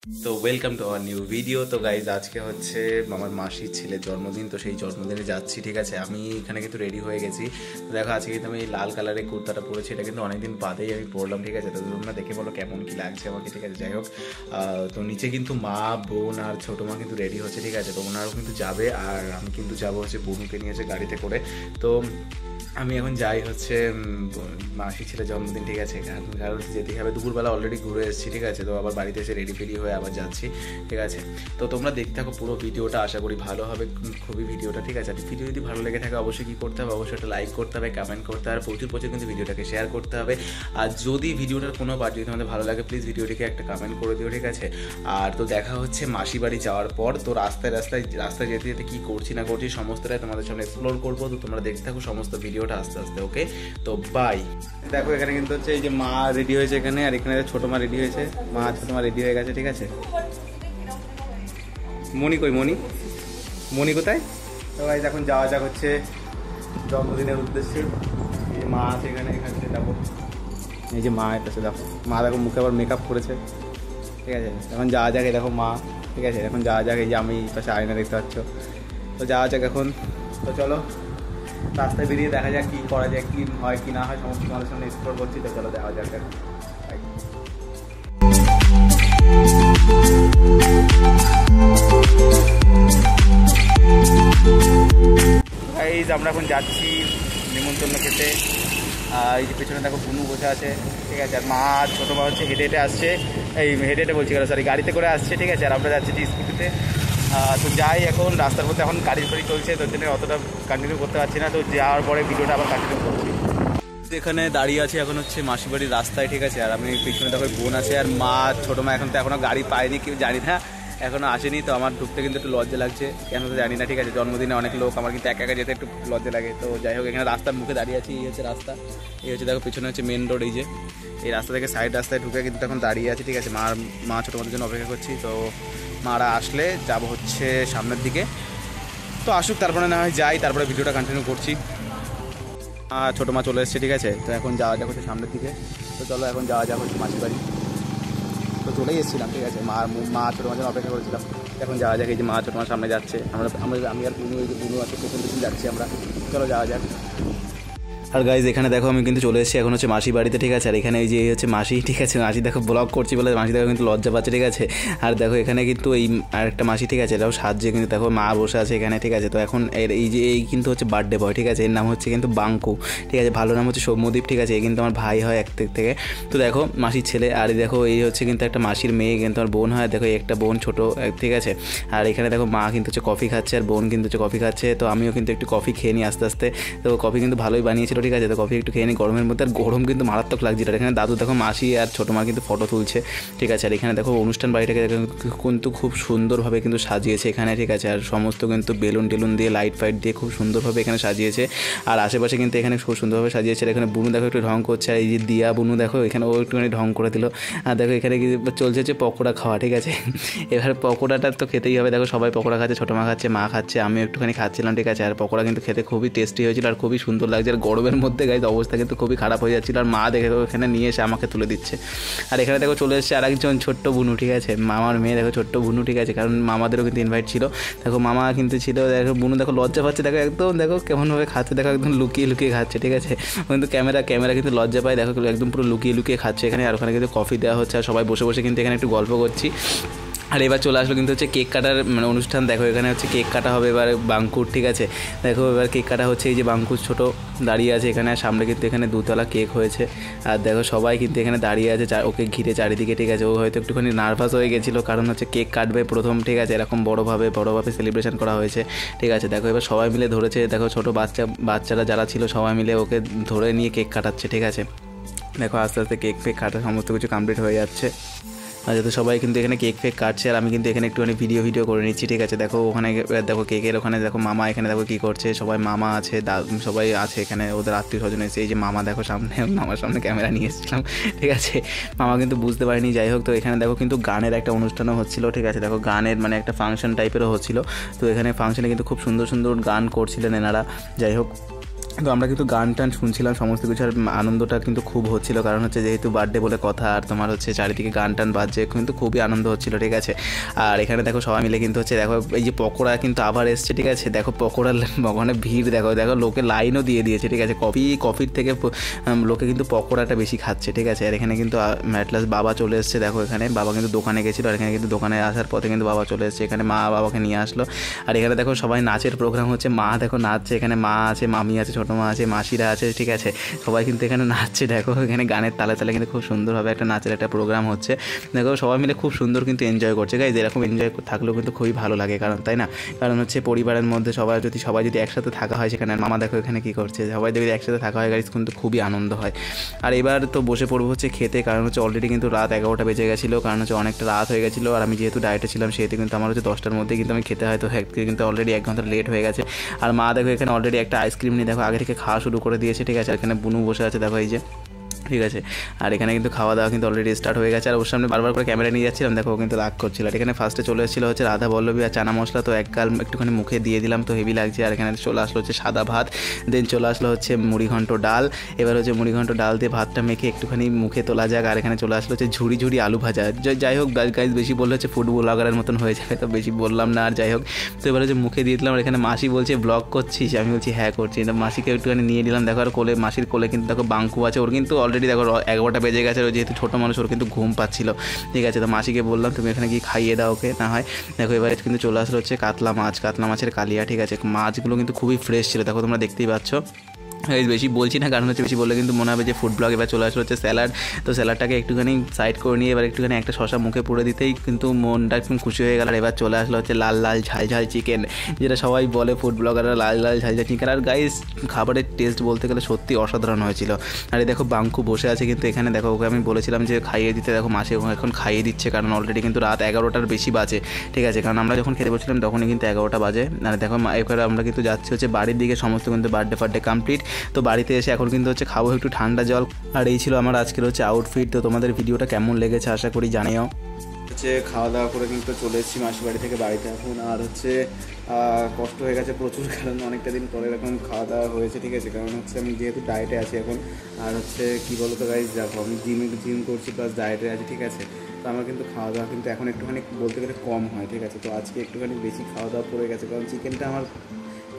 তো welcome to our new video. তো guys আজকে হচ্ছে আমার মাসির ছেলের জন্মদিন, তো সেই জন্মদিনে যাচ্ছি। ঠিক আছে, আমি এখানে কিন্তু রেডি হয়ে গেছি। তো দেখো আজকে কিন্তু আমি লাল কালারের কুর্তাটা পরেছি, এটা কিন্তু অনেকদিন বাদেই আমি পরলাম। ঠিক আছে, তো তোমরা দেখে বলো কেমন কি লাগছে আমাকে। ঠিক আছে, যাই হোক, তো নিচে কিন্তু মা, বোন আর ছোটো মা কিন্তু রেডি হচ্ছে। ঠিক আছে, তো ওনারাও কিন্তু যাবে, আর আমি কিন্তু যাবো হচ্ছে বোনকে নিয়ে এসে গাড়িতে করে। তো আমি এখন যাই হচ্ছে মাসির ছেলের জন্মদিন। ঠিক আছে, কারণ যেতে হবে, দুপুরবেলা অলরেডি ঘুরে এসেছি। ঠিক আছে, তো আবার বাড়িতে এসে রেডি ফেডি হয়ে আবার যাচ্ছি। ঠিক আছে, তো তোমরা দেখতে থাকো পুরো ভিডিওটা, আশা করি ভালো হবে খুবই ভিডিওটা। ঠিক আছে, ভিডিও যদি ভালো লেগে থাকে অবশ্যই কী করতে হবে, অবশ্যই একটা লাইক করতে হবে, কমেন্ট করতে হবে, প্রচুর কিন্তু ভিডিওটাকে শেয়ার করতে হবে। আর যদি ভিডিওটার কোনো পার্ট যদি তোমাদের ভালো লাগে প্লিজ ভিডিওটিকে একটা কমেন্ট করে দিও। ঠিক আছে, আর তো দেখা হচ্ছে মাসি বাড়ি যাওয়ার পর। তো রাস্তায় যেতে যেতে কী করছি না করছি সমস্তটাই তোমাদের সামনে এক্সপ্লোর করবো। তো তোমরা দেখতে থাকো সমস্ত ভিডিওটা আস্তে আস্তে। ওকে, তো বাই। দেখো এখানে কিন্তু হচ্ছে এই যে মা রেডি হয়েছে এখানে, আর এখানে ছোটো মা রেডি হয়েছে, মা ছোটো মা রেডি হয়ে গেছে। ঠিক আছে, মনি কই, মনি কোথায়? তো ভাই এখন যাওয়া যাক হচ্ছে জন্মদিনের উদ্দেশ্যে। এই যে মা আছে এখানে থেকে দেখো, এই যে মা এটাছে দেখো, মা দেখো মুখে আবার মেকআপ করেছে। ঠিক আছে, এখন যাওয়া যাক। এই দেখো মা। ঠিক আছে, এখন যাওয়া যাক। এই যে আমি পাশে আয়না দেখতে পাচ্ছ। তো যাওয়া যাক এখন। তো চলো রাস্তায় বেরিয়ে দেখা যাক কী করা যায়, কী হয় কি না হয়, সমস্ত তোমাদের সামনে এক্সপ্লোর করছি। তো চলো দেখা যাক। আমরা এখন যাচ্ছি নিমন্ত্রণ খেতে। এই যে পেছনে দেখো বুনু বসে আছে। ঠিক আছে, আর মা আর ছোটো মা হচ্ছে হেঁটে হেঁটে আসছে, এই হেঁটে হেঁটে বলছি সরি গাড়িতে করে আসছে। ঠিক আছে, আর আমরা যাচ্ছি স্কুটিতে। তো যাই, এখন রাস্তার মধ্যে এখন গাড়ি চলছে, তোর জন্য অতটা কন্টিনিউ করতে পারছি না। তো যাওয়ার পরে ভিডিওটা আবার কন্টিনিউ করছি। এখানে দাঁড়িয়ে আছে এখন হচ্ছে মাসির বাড়ির রাস্তায়। ঠিক আছে, আর আমি পিছনে দেখো বোন আছে, আর মা ছোটো মা এখন তো এখনও গাড়ি পায়নি, কেউ জানি না, এখনও আসেনি। তো আমার ঢুকতে কিন্তু একটু লজ্জা লাগছে, কেন তো জানি না। ঠিক আছে, জন্মদিনে অনেক লোক, আমার কিন্তু একা একা যেতে একটু লজ্জা লাগে। তো যাই হোক, এখানে রাস্তার মুখে দাঁড়িয়ে আছি। এই হচ্ছে রাস্তা, এই হচ্ছে দেখো পিছনে হচ্ছে মেন রোড। এই যে এই রাস্তা থেকে সাইড রাস্তায় ঢুকে কিন্তু এখন দাঁড়িয়ে আছি। ঠিক আছে, মা ছোটো মাদের জন্য অপেক্ষা করছি। তো মারা আসলে যাব হচ্ছে সামনের দিকে। তো আসুক, তারপরে না হয় যাই, তারপরে ভিডিওটা কন্টিনিউ করছি। ছোটো মা চলে এসছে। ঠিক আছে, তো এখন যাওয়া যাক হচ্ছে সামনের দিকে। তো চলো এখন যাওয়া যাক হচ্ছে মাসির বাড়ি। তো চলেই এসেছিলাম। ঠিক আছে, মা ছোটো মাঝে অপেক্ষা করেছিলাম। এখন যাওয়া যাক। এই যে মা ছোটো মার সামনে যাচ্ছে, আমি আর বুনু, এই যে বুনু আছে পেছন যাচ্ছি আমরা। চলো যাওয়া যাক। আর গাইজ এখানে দেখো আমি কিন্তু চলে এসেছি এখন হচ্ছে মাসি বাড়িতে। ঠিক আছে, আর এখানে এই যে হচ্ছে মাসি। ঠিক আছে, মাসি দেখো ব্লগ করছি বলে মাসি দেখো কিন্তু লজ্জা পাচ্ছে। ঠিক আছে, আর দেখো এখানে কিন্তু এই আরেকটা মাসি। ঠিক আছে, এটাও সাহায্যে কিন্তু দেখো মা বসে আছে এখানে। ঠিক আছে, তো এখন এই কিন্তু হচ্ছে বার্থডে বয়। ঠিক আছে, এর নাম হচ্ছে কিন্তু বাঙ্কু। ঠিক আছে, ভালো নাম হচ্ছে সৌম্যদীপ। ঠিক আছে, এই কিন্তু আমার ভাই হয় এক থেকে। তো দেখো মাসির ছেলে, আর দেখো এই হচ্ছে কিন্তু একটা মাসির মেয়ে, কিন্তু আমার বোন হয়। দেখো একটা বোন ছোটো। ঠিক আছে, আর এখানে দেখো মা কিন্তু হচ্ছে কফি খাচ্ছে, আর বোন কিন্তু হচ্ছে কফি খাচ্ছে। তো আমিও কিন্তু একটু কফি খেয়ে নিই আস্তে আস্তে। তো কফি কিন্তু ভালোই বানিয়েছিল। ঠিক আছে, তো কফি একটু খেয়ে নিই গরমের মধ্যে, আর গরম কিন্তু মারাত্মক লাগছিল। এখানে দাদু দেখো মাসি আর ছোটো মা কিন্তু ফটো তুলছে। ঠিক আছে, আর এখানে দেখো অনুষ্ঠান বাড়িটাকে কিন্তু খুব সুন্দরভাবে কিন্তু সাজিয়েছে এখানে। ঠিক আছে, আর সমস্ত কিন্তু বেলুন টেলুন দিয়ে লাইট ফাইট দিয়ে খুব সুন্দরভাবে এখানে সাজিয়েছে। আর আশেপাশে কিন্তু এখানে খুব সুন্দরভাবে সাজিয়েছে। আর এখানে বুনু দেখো একটু ঢং করছে, আর এই যে দিয়া বুনু দেখো এখানে ও একটুখানি ঢং করে দিল। আর দেখো এখানে চলছে হচ্ছে পকোড়া খাওয়া। ঠিক আছে, এবার পকোড়াটা তো খেতেই হবে। দেখো সবাই পকোড়া খাচ্ছে, ছোটো মা খাচ্ছে, মা খাচ্ছে, আমি একটুখানি খাচ্ছিলাম। ঠিক আছে, আর পকোড়া কিন্তু খেতে খুবই টেস্টি হয়েছিল আর খুবই সুন্দর লাগছে। আর গরমের মধ্যে গাইজ অবস্থা কিন্তু খুবই খারাপ হয়ে যাচ্ছিলো। আর মা দেখে এখানে নিয়ে এসে আমাকে তুলে দিচ্ছে। আর এখানে দেখো চলে এসেছে আরেকজন ছোট্ট বুনু। ঠিক আছে, মামার মেয়ে দেখো ছোট্ট বুনু। ঠিক আছে, কারণ মামাদেরও কিন্তু ইনভাইট ছিল। দেখো মামা কিন্তু ছিল। দেখো বুনু দেখো লজ্জা পাচ্ছে, দেখো একদম দেখো কেমনভাবে খাচ্ছে, দেখো একদম লুকিয়ে লুকিয়ে খাচ্ছে। ঠিক আছে, কিন্তু ক্যামেরা কিন্তু লজ্জা পায়, দেখো একদম পুরো লুকিয়ে লুকিয়ে খাচ্ছে এখানে। আর ওখানে কিন্তু কফি দেওয়া হচ্ছে, আর সবাই বসে বসে কিন্তু এখানে একটু গল্প করছি। আর এবার চলে আসলো কিন্তু হচ্ছে কেক কাটার অনুষ্ঠান। দেখো এখানে হচ্ছে কেক কাটা হবে এবার বাঙ্কুর। ঠিক আছে, দেখো এবার কেক কাটা হচ্ছে। এই যে বাঙ্কুর ছোটো দাঁড়িয়ে আছে এখানে, সামনে কিন্তু এখানে 2তলা কেক হয়েছে। আর দেখো সবাই কিন্তু এখানে দাঁড়িয়ে আছে ওকে ঘিরে চারিদিকে। ঠিক আছে, ও হয়তো একটুখানি নার্ভাস হয়ে গেছিলো, কারণ হচ্ছে কেক কাটবে প্রথম। ঠিক আছে, এরকম বড়োভাবে সেলিব্রেশন করা হয়েছে। ঠিক আছে, দেখো এবার সবাই মিলে ধরেছে। দেখো ছোটো বাচ্চারা যারা ছিল সবাই মিলে ওকে ধরে নিয়ে কেক কাটাচ্ছে। ঠিক আছে, দেখো আস্তে আস্তে কেক ফেক কাটা সমস্ত কিছু কমপ্লিট হয়ে যাচ্ছে। যাতে সবাই কিন্তু এখানে কেক ফেক কাটছে, আর আমি কিন্তু এখানে একটুখানি ভিডিও করে নিচ্ছি। ঠিক আছে, দেখো ওখানে দেখো কেকের ওখানে দেখো মামা এখানে দেখো কী করছে, সবাই মামা আছে, সবাই আছে এখানে, ওদের আত্মীয় স্বজন এসে। এই যে মামা দেখো সামনে, মামার সামনে ক্যামেরা নিয়ে এসেছিলাম। ঠিক আছে, মামা কিন্তু বুঝতে পারিনি। যাই হোক, তো এখানে দেখো কিন্তু গানের একটা অনুষ্ঠানও হচ্ছিলো। ঠিক আছে, দেখো গানের একটা ফাংশন টাইপেরও হচ্ছিলো। তো এখানে ফাংশনে কিন্তু খুব সুন্দর সুন্দর গান করছিলেন এনারা। যাই হোক, তো আমরা কিন্তু গান টান শুনছিলাম সমস্ত কিছু, আর আনন্দটা কিন্তু খুব হচ্ছিলো, কারণ হচ্ছে যেহেতু বার্থডে বলে কথা, আর তোমার হচ্ছে চারিদিকে গান টান বাজছে, কিন্তু খুবই আনন্দ হচ্ছিলো, ঠিক আছে। আর এখানে দেখো সবাই মিলে কিন্তু হচ্ছে দেখো এই যে পকোড়া কিন্তু আবার এসছে, ঠিক আছে। দেখো পকোড়ার ওখানে ভিড় দেখো, দেখো লোকে লাইনও দিয়ে দিয়েছে, ঠিক আছে। কফির থেকে লোকে কিন্তু পকোড়াটা বেশি খাচ্ছে, ঠিক আছে। আর এখানে কিন্তু ম্যাটলাস বাবা চলে এসছে, দেখো এখানে বাবা কিন্তু দোকানে গেছিলো, আর এখানে কিন্তু দোকানে আসার পথে কিন্তু বাবা চলে এসছে, এখানে মা বাবাকে নিয়ে আসলো। আর এখানে দেখো সবাই নাচের প্রোগ্রাম হচ্ছে, মা দেখো নাচছে, এখানে মা আছে, মামি আছে, ছোটো মা আছে, মাসিরা আছে, ঠিক আছে। সবাই কিন্তু এখানে নাচছে, দেখো এখানে গানের তালে তালে কিন্তু খুব সুন্দরভাবে একটা নাচের একটা প্রোগ্রাম হচ্ছে, দেখো সবাই মিলে খুব সুন্দর কিন্তু এনজয় করছে গাইজ। এরকম এনজয় থাকলেও কিন্তু খুবই ভালো লাগে, কারণ তাই না, কারণ হচ্ছে পরিবারের মধ্যে সবাই যদি একসাথে থাকা হয় সেখানে। মামা দেখো এখানে কী করছে, সবাই যদি একসাথে থাকা হয় গাইজ কিন্তু খুবই আনন্দ হয়। আর এবার তো বসে পড়বো হচ্ছে খেতে, কারণ হচ্ছে অলরেডি কিন্তু রাত 11টা বেজে গেছিলো, কারণ হচ্ছে অনেকটা রাত হয়ে গেছিলো। আর আমি যেহেতু ডায়েটে ছিলাম সেহেতু কিন্তু আমার হচ্ছে 10টার মধ্যে কিন্তু আমি খেতে হয়, তো কিন্তু অলরেডি 1 ঘন্টা লেট হয়ে গেছে। আর মা দেখো এখানে অলরেডি একটা আইসক্রিম নিয়ে দেখো আগে থেকে খাওয়া শুরু করে দিয়েছে, ঠিক আছে। এখানে বুনু বসে আছে দেখো এই যে, ঠিক আছে। আর এখানে কিন্তু খাওয়া দাওয়া কিন্তু অলরেডি স্টার্ট হয়ে গেছে। আর ওর সামনে বারবার করে ক্যামেরা নিয়ে যাচ্ছিলাম, দেখো ও কিন্তু রাগ করছিল। আর এখানে ফার্স্টে চলে এসেছিলো হচ্ছে রাধা বল্লভী আর চানা মশলা, তো একগাল একটুখানি মুখে দিয়ে দিলাম, তো হেভি লাগছে। আর এখানে চলে আসলো হচ্ছে সাদা ভাত, দেন চলে আসলো হচ্ছে মুড়িঘণ্ট ডাল। এবার হচ্ছে মুড়িঘণ্ট ডাল দিয়ে ভাতটা মেখে একটুখানি মুখে তোলা যাক। আর এখানে চলে আসলো হচ্ছে ঝুড়ি আলু ভাজা। যাই হোক গাইজ, বেশি বললে হচ্ছে ফুড ব্লগারের মতন হয়ে যাবে, তো বেশি বললাম না। আর যাই হোক, তো এবার হচ্ছে মুখে দিয়ে দিলাম। আর এখানে মাসি বলছে ব্লগ করছিস, আমি বলছি হ্যাঁ করছি। মাসিকে একটুখানি নিয়ে দিলাম, দেখো। আর কোলে মাসির কোলে কিন্তু দেখো বাঙ্কু আছে, ওর কিন্তু অলরেডি দেখো 11টা বেজে গেছে, ও যেহেতু ছোটো মানুষ ওর কিন্তু ঘুম পাচ্ছিল, ঠিক আছে। তো মাসিকে বললাম তুমি এখানে কি খাইয়ে দাও ওকে না হয়। দেখো এবারে কিন্তু চলে আসলো হচ্ছে কাতলা মাছের কালিয়া, ঠিক আছে। মাছগুলো কিন্তু খুবই ফ্রেশ ছিল, দেখো তোমরা দেখতেই পাচ্ছ। বেশি বলছি না, কারণ হচ্ছে বেশি বললে কিন্তু মনে হবে যে ফুড ব্লগ। এবার চলে আসলো হচ্ছে স্যালাড, তো স্যালাডটাকে একটুখানি সাইড করে নিয়ে এবার একটুখানি একটা শশা মুখে পুড়ে দিতেই কিন্তু মনটা একদম খুশি হয়ে গেল। আর এবার চলে আসলো হচ্ছে লাল ঝাল চিকেন, যেটা সবাই বলে ফুড ব্লগাররা লাল ঝাল চিকেন। আর গাইস খাবারের টেস্ট বলতে গেলে সত্যি অসাধারণ হয়েছিল। আর এই দেখো বাঙ্কু বসে আছে কিন্তু এখানে, দেখো ওকে আমি বলেছিলাম যে খাইয়ে দিতে, দেখো মাসে এখন খাইয়ে দিচ্ছে, কারণ অলরেডি কিন্তু রাত 11টার বেশি বাজে, ঠিক আছে। কারণ আমরা যখন খেতে বসছিলাম তখনই কিন্তু 11টা বাজে। আর দেখো এবার আমরা কিন্তু যাচ্ছি হচ্ছে বাড়ির দিকে, সমস্ত কিন্তু বার্থডে কমপ্লিট। তো বাড়িতে এসে এখন কিন্তু হচ্ছে খাবো একটু ঠান্ডা জল। আর এই ছিল আমার আজকের হচ্ছে আউটফিট। তো তোমাদের ভিডিওটা কেমন লেগেছে আশা করি জানিও। হচ্ছে খাওয়া দাওয়া করে কিন্তু চলে এসেছি মাসির বাড়ি থেকে বাড়িতে এখন। আর হচ্ছে কষ্ট হয়ে গেছে প্রচুর, কারণ অনেকটা দিন পরে এরকম খাওয়া দাওয়া হয়েছে, ঠিক আছে। কারণ হচ্ছে আমি যেহেতু ডায়েটে আছি এখন, আর হচ্ছে কী বলো তো গাইজ, দেখো আমি জিম করছি প্লাস ডায়েটে আছি, ঠিক আছে। তো আমার কিন্তু খাওয়া দাওয়া কিন্তু এখন একটুখানি বলতে গেলে কম হয়, ঠিক আছে। তো আজকে একটুখানি বেশি খাওয়া দাওয়া পড়ে গেছে, কারণ চিকেনটা আমার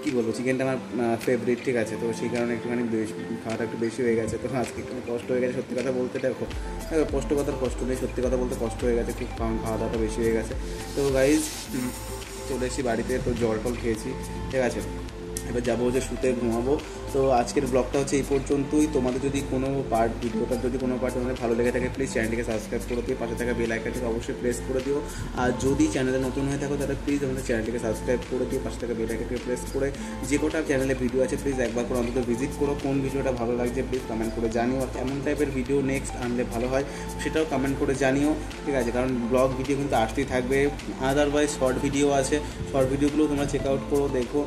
কী বলবো, চিকেনটা আমার ফেভারিট, ঠিক আছে। তো সেই কারণে একটুখানি খাওয়াটা একটু বেশি হয়ে গেছে। তো আজকে একটু কষ্ট হয়ে গেছে সত্যি কথা বলতে, দেখো কষ্ট নেই, সত্যি কথা বলতে কষ্ট হয়ে গেছে খুব, খাওয়া দাওয়াটা বেশি হয়ে গেছে। তো গাইজ চলে এসেছি বাড়িতে, তো জল খেয়েছি, ঠিক আছে। এবার যাবো যে শুতে ঘুমাবো। তো আজকের ব্লগটা হচ্ছে এই পর্যন্তই। তোমাদের যদি কোনো ভিডিওটার যদি কোনো পার্ট তোমাদের ভালো লেগে থাকে প্লিজ চ্যানেলটিকে সাবস্ক্রাইব করে দিও, পাশে থাকা বেল আইকনটিকে অবশ্যই প্রেস করে দিও। আর যদি চ্যানেলে নতুন হয়ে থাকো তাহলে প্লিজ আমাদের চ্যানেলটিকে সাবস্ক্রাইব করে দিও, পাশে থাকা বেল আইকনটিকে প্রেস করে যে কোটা চ্যানেলে ভিডিও আছে প্লিজ একবার করে অন্তত ভিজিট করো। কোন ভিডিওটা ভালো লাগছে প্লিজ কমেন্ট করে জানিও। আর কেমন টাইপের ভিডিও নেক্সট আনলে ভালো হয় সেটাও কমেন্ট করে জানিও, ঠিক আছে। কারণ ব্লগ ভিডিও কিন্তু আসতেই থাকবে, আদারওয়াইজ শর্ট ভিডিও আছে, শর্ট ভিডিওগুলো তোমরা চেক আউট করো, দেখো,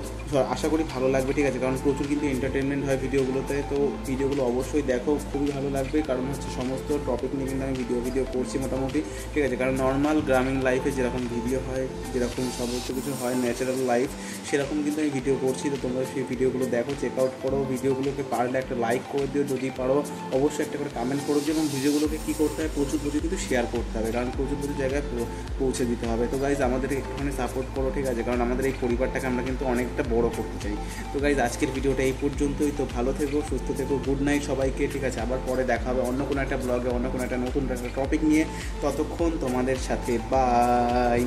আশা করি ভালো লাগবে, ঠিক আছে। কারণ প্রচুর কিন্তু এন্টারটেনমেন্ট হয় ভিডিওগুলোতে, তো ভিডিওগুলো অবশ্যই দেখো, খুবই ভালো লাগবে। কারণ হচ্ছে সমস্ত টপিক নিয়ে কিন্তু আমি ভিডিও করছি মোটামুটি, ঠিক আছে। কারণ নর্মাল গ্রামীণ লাইফে যেরকম ভিডিও হয়, যেরকম সমস্ত কিছু হয় ন্যাচারাল লাইফ, সেরকম কিন্তু আমি ভিডিও করছি। তো তোমরা সেই ভিডিওগুলো দেখো, চেক আউট করো, ভিডিওগুলোকে পারলে একটা লাইক করে দিও, যদি পারো অবশ্যই একটা করে কমেন্ট করে দিও। এবং ভিডিওগুলোকে কী করতে হবে, প্রচুর কিন্তু শেয়ার করতে হবে, কারণ প্রচুর জায়গায় পৌঁছে দিতে হবে। তো গাইজ আমাদেরকে একটুখানি সাপোর্ট করো, ঠিক আছে। কারণ আমাদের এই পরিবারটাকে আমরা কিন্তু অনেকটা বড় করতে চাই। তো গাইজ আজকের ভিডিওটা এই পর্যন্তই। তো ভালো থেকো, সুস্থ থেকো, গুড নাইট সবাইকে, ঠিক আছে। আবার পরে দেখা হবে অন্য কোনো একটা ব্লগে, অন্য কোনো একটা নতুন একটা টপিক নিয়ে। ততক্ষণ তোমাদের সাথে বাই।